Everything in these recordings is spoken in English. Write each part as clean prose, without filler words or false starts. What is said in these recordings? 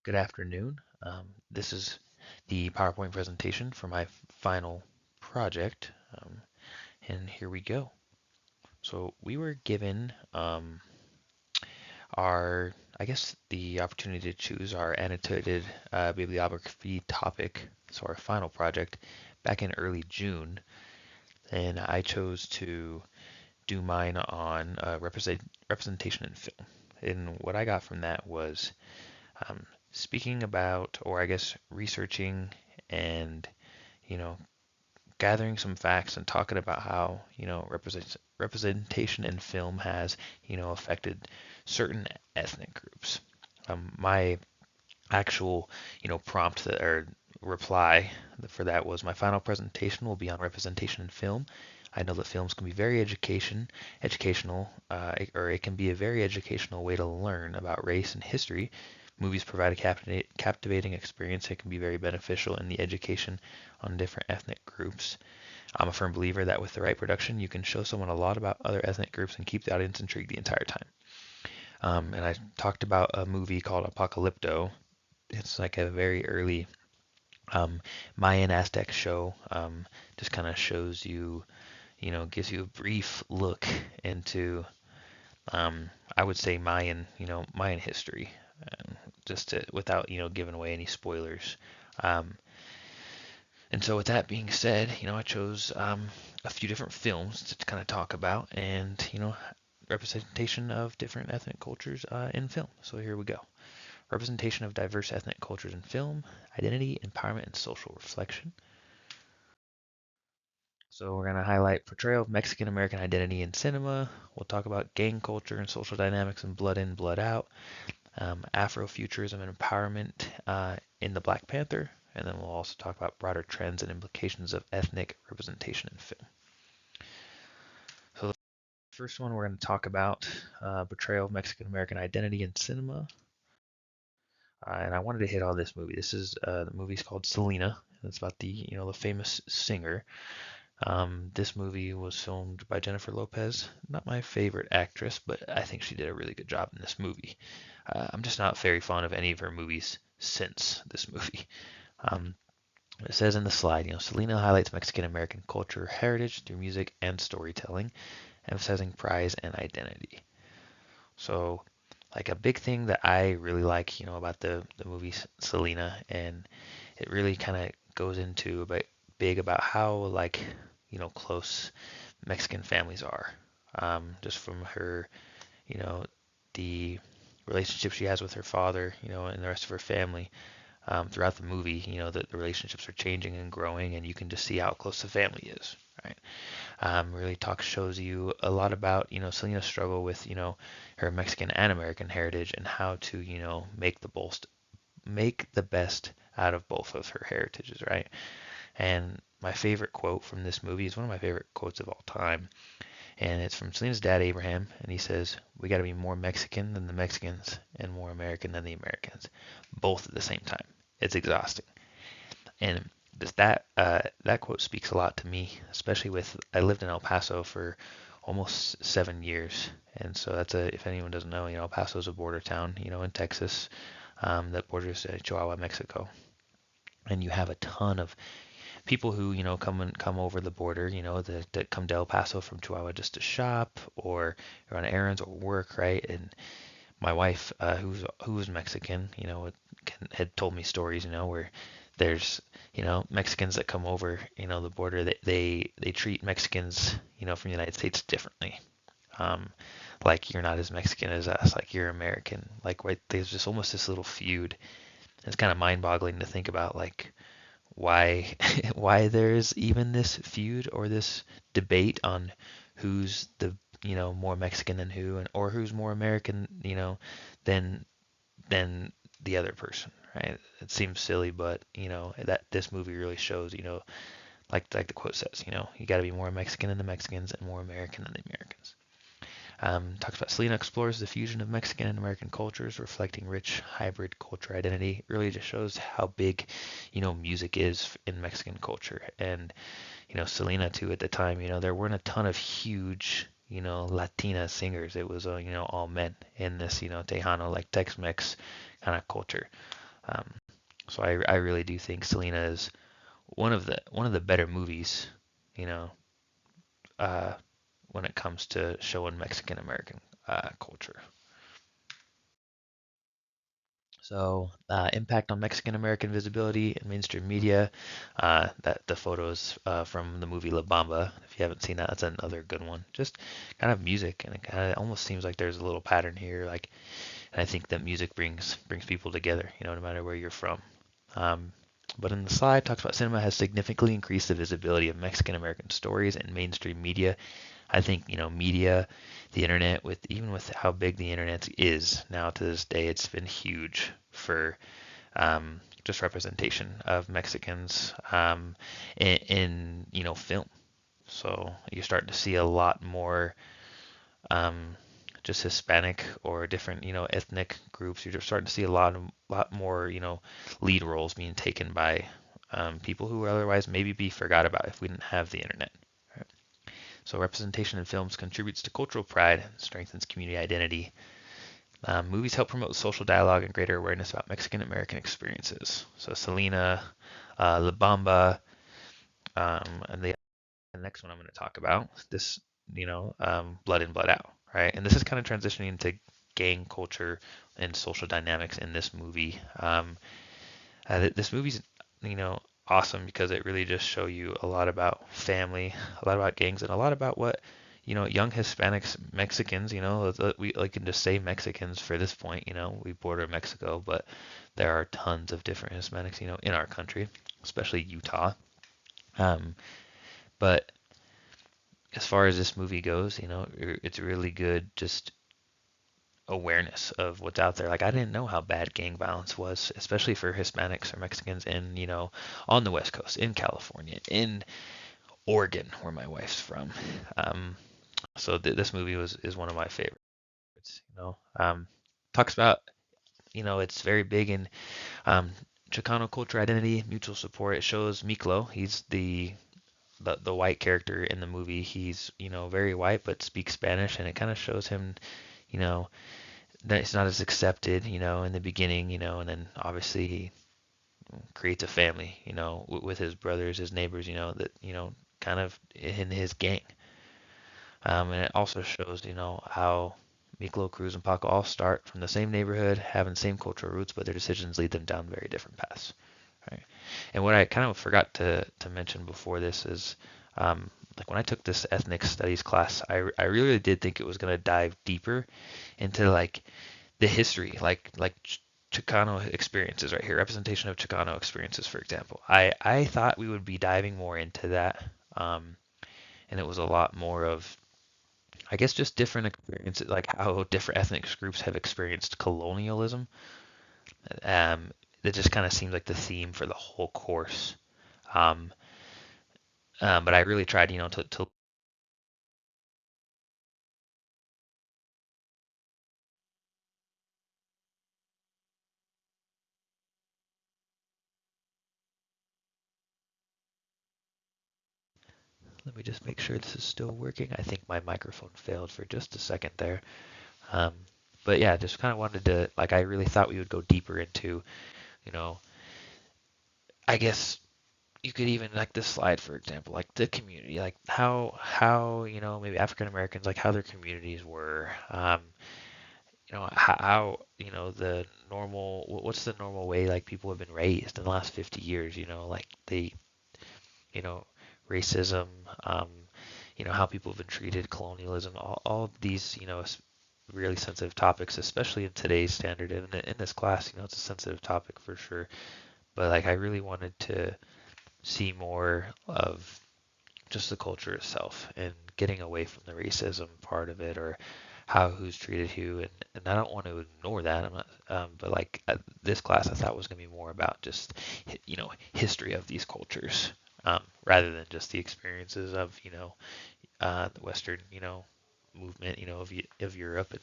Good afternoon. This is the PowerPoint presentation for my final project, and here we go. So we were given I guess, the opportunity to choose our annotated bibliography topic, so our final project, back in early June, and I chose to do mine on representation in film. And what I got from that was speaking about, or I guess researching and, you know, gathering some facts and talking about how, representation in film has, affected certain ethnic groups. My actual, prompt or reply for that was my final presentation will be on representation in film. I know that films can be very educational, or it can be a very educational way to learn about race and history. Movies provide a captivating experience. It can be very beneficial in the education on different ethnic groups. I'm a firm believer that with the right production, you can show someone a lot about other ethnic groups and keep the audience intrigued the entire time. And I talked about a movie called Apocalypto. It's like a very early Mayan Aztec show. Just kind of shows you, gives you a brief look into, I would say Mayan history, just without, giving away any spoilers. Um, and so with that being said, I chose a few different films to kind of talk about and, representation of different ethnic cultures in film. So here we go. Representation of diverse ethnic cultures in film, identity, empowerment, and social reflection. So we're going to highlight portrayal of Mexican American identity in cinema. We'll talk about gang culture and social dynamics in Blood In, Blood Out, Afrofuturism and empowerment in the Black Panther, and then we'll also talk about broader trends and implications of ethnic representation in film. So the first one we're going to talk about portrayal of Mexican American identity in cinema. And I wanted to hit on this movie. This is the movie's called Selena. It's about the famous singer. This movie was filmed by Jennifer Lopez. Not my favorite actress, but I think she did a really good job in this movie. I'm just not very fond of any of her movies since this movie. Um, it says in the slide, Selena highlights Mexican American culture heritage through music and storytelling, emphasizing pride and identity. So, like a big thing that I really like, about the movie Selena, and it really kind of goes into a bit big about how like close Mexican families are. Just from her, you know, the relationship she has with her father, and the rest of her family. Throughout the movie, the relationships are changing and growing, and you can just see how close the family is, right? Really shows you a lot about, Selena's struggle with, her Mexican and American heritage and how to, make the best out of both of her heritages, right? And my favorite quote from this movie is one of my favorite quotes of all time. And it's from Selena's dad, Abraham. And he says, "We got to be more Mexican than the Mexicans and more American than the Americans, both at the same time." It's exhausting. And that quote speaks a lot to me, especially with I lived in El Paso for almost 7 years. And so if anyone doesn't know, El Paso is a border town, in Texas, that borders Chihuahua, Mexico. And you have a ton of people who come over the border, that come to El Paso from Chihuahua just to shop or run errands or work, right? And my wife, who's Mexican, had told me stories, where there's Mexicans that come over, the border. They treat Mexicans, from the United States differently. Um, like you're not as Mexican as us, like you're American. Like right, there's just almost this little feud. It's kind of mind-boggling to think about, like why why there's even this feud or this debate on who's the more Mexican than who, and or who's more American than than the other person, right? It seems silly, but that this movie really shows, like the quote says, you got to be more Mexican than the Mexicans and more American than the Americans. Talks about Selena explores the fusion of Mexican and American cultures, reflecting rich hybrid culture identity. It really just shows how big, music is in Mexican culture. And, Selena too at the time, there weren't a ton of huge, Latina singers. It was, all men in this, Tejano, like Tex-Mex kind of culture. Um, so I really do think Selena is one of the better movies, you know, uh, when it comes to showing Mexican American culture. So, impact on Mexican American visibility in mainstream media. That the photos from the movie La Bamba. If you haven't seen that, that's another good one. Just kind of music, and it kind of almost seems like there's a little pattern here. Like, and I think that music brings people together. No matter where you're from. Um, but in the slide, talks about cinema has significantly increased the visibility of Mexican American stories in mainstream media. I think, media, the internet, with even with how big the internet is now to this day, it's been huge for just representation of Mexicans in film. So you're starting to see a lot more um, just Hispanic or different, ethnic groups. You're just starting to see a lot more, lead roles being taken by people who would otherwise maybe be forgot about if we didn't have the internet. Right? So representation in films contributes to cultural pride and strengthens community identity. Movies help promote social dialogue and greater awareness about Mexican American experiences. So Selena, La Bamba, and the next one I'm going to talk about, this, Blood In, Blood Out, right? And this is kind of transitioning into gang culture and social dynamics in this movie. This movie's, awesome because it really just show you a lot about family, a lot about gangs, and a lot about what, young Hispanics, Mexicans, we like can just say Mexicans for this point, we border Mexico, but there are tons of different Hispanics, in our country, especially Utah. Um, but as far as this movie goes, it's really good just awareness of what's out there. Like I didn't know how bad gang violence was, especially for Hispanics or Mexicans in, on the West Coast, in California, in Oregon, where my wife's from. Um, so this movie is one of my favorites. Talks about, it's very big in um, Chicano culture identity, mutual support. It shows Miklo. He's the white character in the movie. He's, very white but speaks Spanish, and it kind of shows him, you know, that it's not as accepted, in the beginning, and then obviously he creates a family, with his brothers, his neighbors, that, kind of in his gang. And it also shows, how Miklo, Cruz, and Paco all start from the same neighborhood, having the same cultural roots, but their decisions lead them down very different paths. Right. And what I kind of forgot to mention before this is, like when I took this ethnic studies class, I really did think it was going to dive deeper into like the history, like Chicano experiences right here, representation of Chicano experiences, for example. I thought we would be diving more into that, and it was a lot more of, I guess, just different experiences, like how different ethnic groups have experienced colonialism. Um, it just kind of seems like the theme for the whole course. Um, but I really tried, to let me just make sure this is still working. I think my microphone failed for just a second there. Um, but yeah, just kind of wanted to, like, I really thought we would go deeper into, you know, I guess you could even like this slide, for example, like the community, like how maybe African Americans, like how their communities were, how the normal, what's the normal way like people have been raised in the last 50 years, like they, you know, racism, um, how people have been treated, colonialism, all of these, really sensitive topics, especially in today's standard. And in this class, it's a sensitive topic for sure. But like, I really wanted to see more of just the culture itself and getting away from the racism part of it, or how who's treated who. And I don't want to ignore that. I'm not, but like this class, I thought was going to be more about just, history of these cultures. Rather than just the experiences of, the Western, movement, of Europe and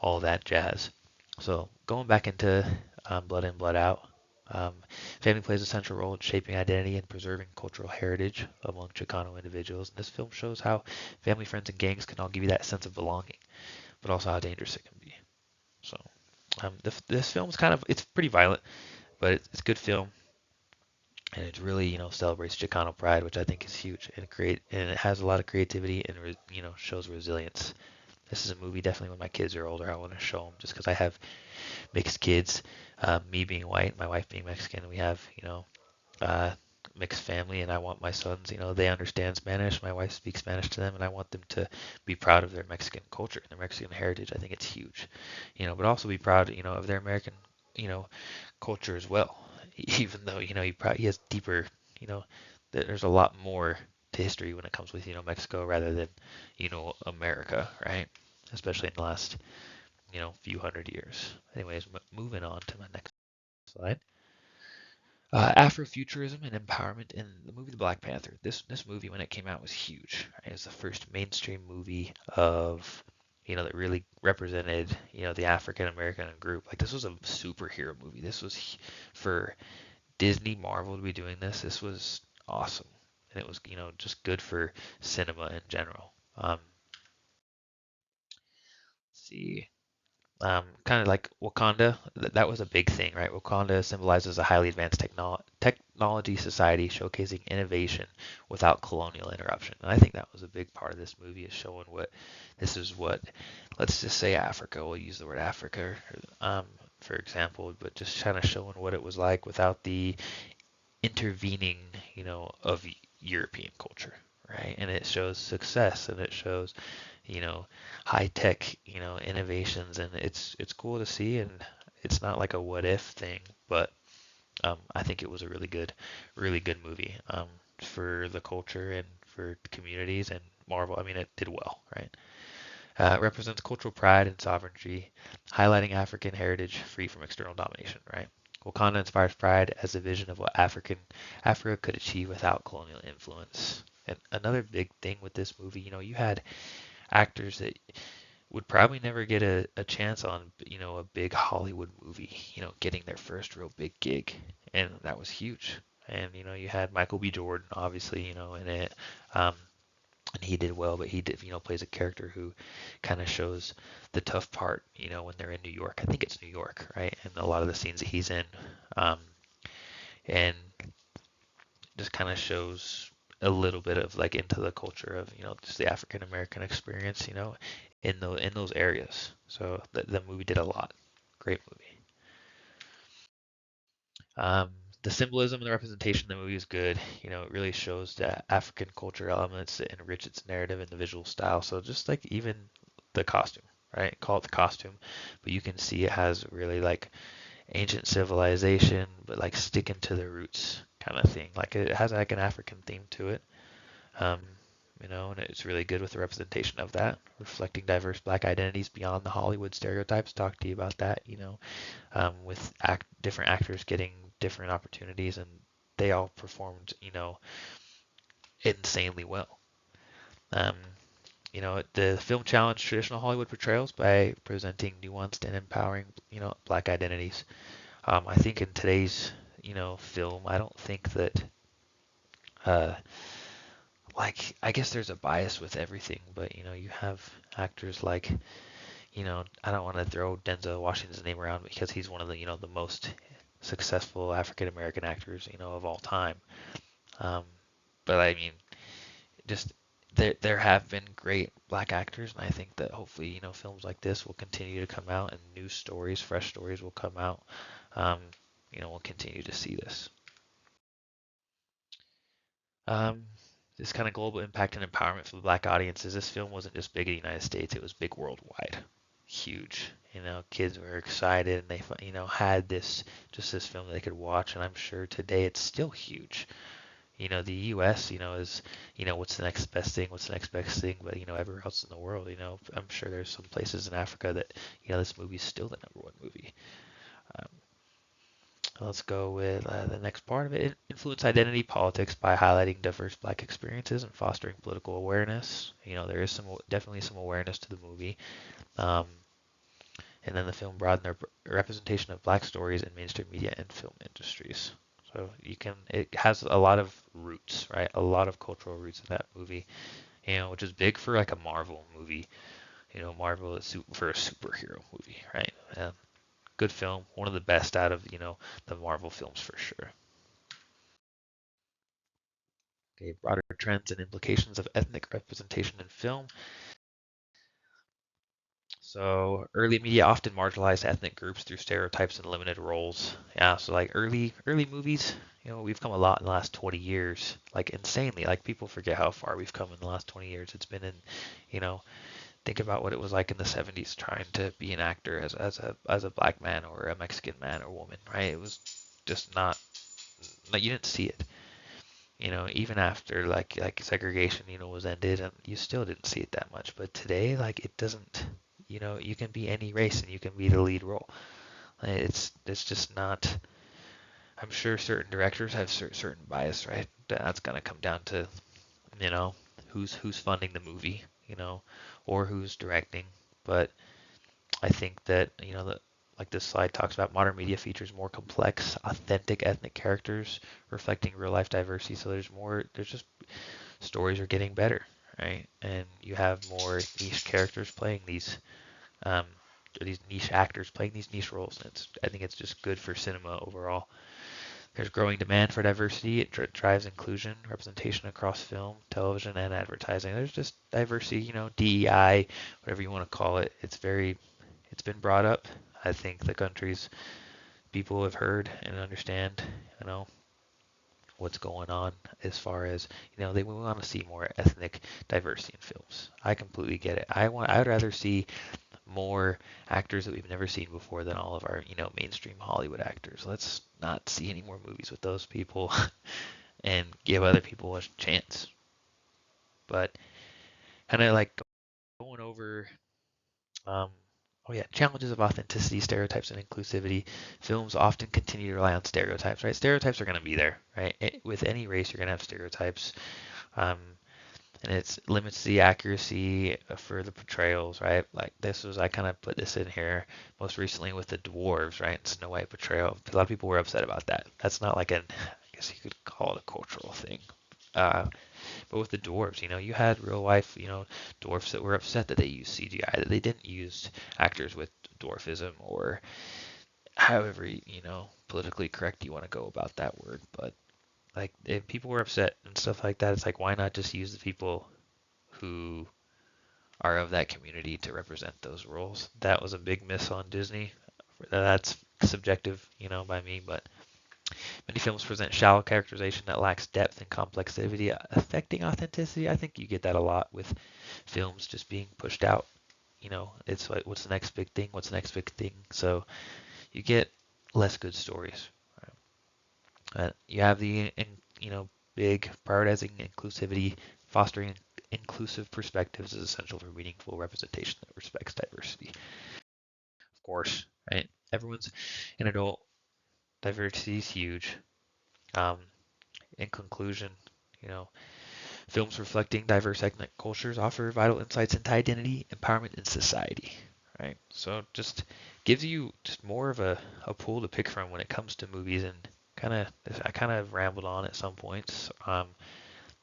all that jazz. So going back into Blood In, Blood Out, um, family plays a central role in shaping identity and preserving cultural heritage among Chicano individuals. And this film shows how family, friends, and gangs can all give you that sense of belonging, but also how dangerous it can be. So This film's it's pretty violent, but it's a good film, and it really celebrates Chicano pride, which I think is huge, and it has a lot of creativity and shows resilience. This is a movie definitely when my kids are older, I want to show them just because I have mixed kids, me being white, my wife being Mexican, we have uh, mixed family, and I want my sons, they understand Spanish. My wife speaks Spanish to them, and I want them to be proud of their Mexican culture and their Mexican heritage. I think it's huge, but also be proud, of their American, you know, culture as well. Even though, he has deeper, you know, there's a lot more to history when it comes with, Mexico rather than, America, right? Especially in the last, few hundred years. Anyways, moving on to my next slide. Afrofuturism and empowerment in the movie The Black Panther. This movie when it came out was huge. Right? It was the first mainstream movie of that really represented the African American group. Like this was a superhero movie. This was for Disney Marvel to be doing this. This was awesome, and it was just good for cinema in general. Let's see. Kind of like Wakanda, that was a big thing, right? Wakanda symbolizes a highly advanced technology society showcasing innovation without colonial interruption. And I think that was a big part of this movie is showing this is what, let's just say Africa, we'll use the word Africa, for example, but just kind of showing what it was like without the intervening, of European culture, right? And it shows success and it shows you know, high tech, innovations, and it's cool to see, and it's not like a what if thing, but I think it was a really good movie for the culture and for the communities and Marvel. I mean, it did well, right? It represents cultural pride and sovereignty, highlighting African heritage free from external domination, right? Wakanda inspires pride as a vision of what Africa could achieve without colonial influence. And another big thing with this movie, you had actors that would probably never get a chance on, a big Hollywood movie, getting their first real big gig. And that was huge. And, you had Michael B. Jordan, obviously, in it. Um, and he did well, but he did, plays a character who kind of shows the tough part, when they're in New York. I think it's New York, right? And a lot of the scenes that he's in. Um, and just kind of shows a little bit of like into the culture of just the African American experience in those areas. So the movie did a lot. Great movie. Um, the symbolism and the representation in the movie is good. It really shows the African culture elements that enrich its narrative and the visual style. So just like even the costume, right? Call it the costume, but you can see it has really like ancient civilization, but like sticking to the roots kind of thing. Like it has like an African theme to it. Um, and it's really good with the representation of that, reflecting diverse black identities beyond the Hollywood stereotypes. Talk to you about that, with different actors getting different opportunities, and they all performed, insanely well. Um, the film challenged traditional Hollywood portrayals by presenting nuanced and empowering, black identities. I think in today's, film, I don't think that, uh, like, I guess there's a bias with everything, but, you have actors like, I don't want to throw Denzel Washington's name around because he's one of the, the most successful African American actors, of all time. Um, but I mean, just there have been great black actors, and I think that hopefully, films like this will continue to come out, and new stories, fresh stories will come out. Um, we'll continue to see this. Um, this kind of global impact and empowerment for the black audiences. This film wasn't just big in the United States; it was big worldwide, huge. Kids were excited, and they, had this film that they could watch. And I'm sure today it's still huge. The U.S., is, what's the next best thing? What's the next best thing? But everywhere else in the world, I'm sure there's some places in Africa that, this movie's still the number one movie. Um, Let's go with the next part of it. Influence identity politics by highlighting diverse black experiences and fostering political awareness. There is definitely some awareness to the movie. Um, and then the film broadened their representation of black stories in mainstream media and film industries. So it has a lot of roots, right? A lot of cultural roots in that movie, which is big for like a Marvel movie. Marvel is for a superhero movie, right? good film, one of the best out of, the Marvel films for sure. Okay, broader trends and implications of ethnic representation in film. So early media often marginalized ethnic groups through stereotypes and limited roles. Yeah, so like early movies, we've come a lot in the last 20 years, like insanely. Like people forget how far we've come in the last 20 years. It's been in, you know, think about what it was like in the 70s trying to be an actor as a black man or a Mexican man or woman, right? It was just not, like you didn't see it. Even after like segregation, was ended, and you still didn't see it that much. But today, like it doesn't, you can be any race and you can be the lead role. It's just not. I'm sure certain directors have certain bias, right? That's gonna come down to, you know, who's funding the movie, or who's directing. But I think that, like this slide talks about, modern media features more complex, authentic ethnic characters reflecting real life diversity. So there's just stories are getting better, right? And you have more niche characters playing um, these niche actors playing these niche roles. And I think it's just good for cinema overall. There's growing demand for diversity. It drives inclusion, representation across film, television, and advertising. There's just diversity, DEI, whatever you want to call it. It's been brought up. I think the country's people have heard and understand, you know, what's going on as far as, they want to see more ethnic diversity in films. I completely get it. I would rather see more actors that we've never seen before than all of our, mainstream Hollywood actors. Let's not see any more movies with those people and give other people a chance. But kind of like going over, um, oh yeah, challenges of authenticity, stereotypes, and inclusivity. Films often continue to rely on stereotypes, right? Stereotypes are going to be there, right? With any race, you're going to have stereotypes. Um, and it limits the accuracy for the portrayals, right? Like this was, I kind of put this in here most recently with the dwarves, right? Snow White portrayal. A lot of people were upset about that. That's not like I guess you could call it a cultural thing. But with the dwarves, you had real life, dwarfs that were upset that they used CGI, that they didn't use actors with dwarfism or however, politically correct you want to go about that word. But like if people were upset and stuff like that, it's like why not just use the people who are of that community to represent those roles? That was a big miss on Disney. That's subjective, by me, but many films present shallow characterization that lacks depth and complexity, affecting authenticity. I think you get that a lot with films just being pushed out. It's like, what's the next big thing? What's the next big thing? So you get less good stories. You have big prioritizing inclusivity, fostering inclusive perspectives is essential for meaningful representation that respects diversity. Of course, right? Everyone's an adult. Diversity is huge. Um, in conclusion, you know, films reflecting diverse ethnic cultures offer vital insights into identity, empowerment, and society. Right? So just gives you just more of a pool to pick from when it comes to movies, and kind of I kind of rambled on at some points.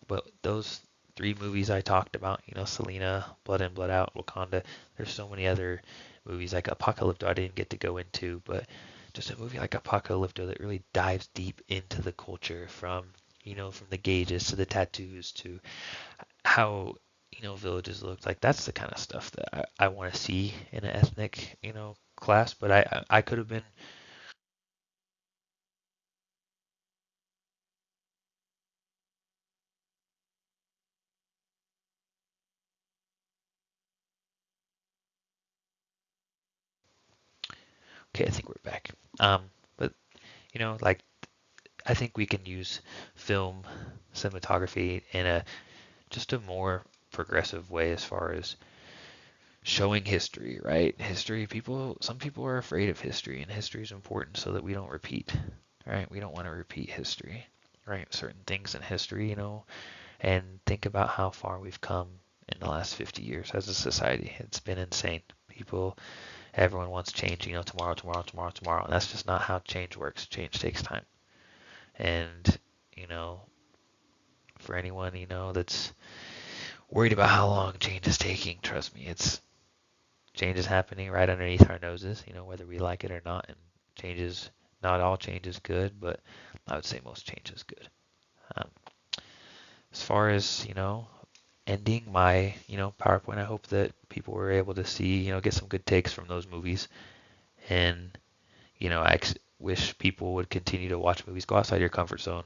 But those three movies I talked about, Selena, Blood In, Blood Out, Wakanda. There's so many other movies like Apocalypto I didn't get to go into, but just a movie like Apocalypto that really dives deep into the culture from the gauges to the tattoos to how, villages look like. That's the kind of stuff that I want to see in an ethnic, class. But I could have been. Okay, I think we're back. But like I think we can use film cinematography in just a more progressive way as far as showing history, right? Some people are afraid of history, and history is important so that we don't repeat, right? We don't want to repeat history, right? Certain things in history, and think about how far we've come in the last 50 years as a society. It's been insane. Everyone wants change, tomorrow, tomorrow, tomorrow, tomorrow. And that's just not how change works. Change takes time. And, you know, for anyone, that's worried about how long change is taking, trust me, change is happening right underneath our noses, whether we like it or not. And changes, not all change is good, but I would say most change is good. Um, as far as, ending my, PowerPoint, I hope that people were able to see, get some good takes from those movies. And, wish people would continue to watch movies, go outside your comfort zone.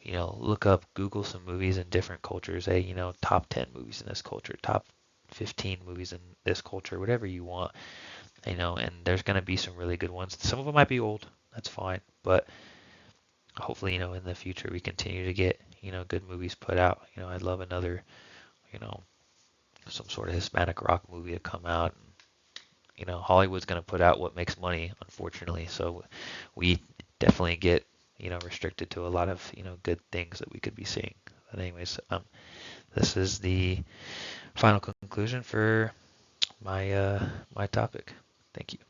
Look up, Google some movies in different cultures. Hey, top 10 movies in this culture, top 15 movies in this culture, whatever you want, and there's going to be some really good ones. Some of them might be old, that's fine, but hopefully, in the future we continue to get, good movies put out. I'd love another, you know, some sort of Hispanic rock movie to come out. Hollywood's going to put out what makes money, unfortunately. So we definitely get, restricted to a lot of, good things that we could be seeing. But anyways, this is the final conclusion for my topic. Thank you.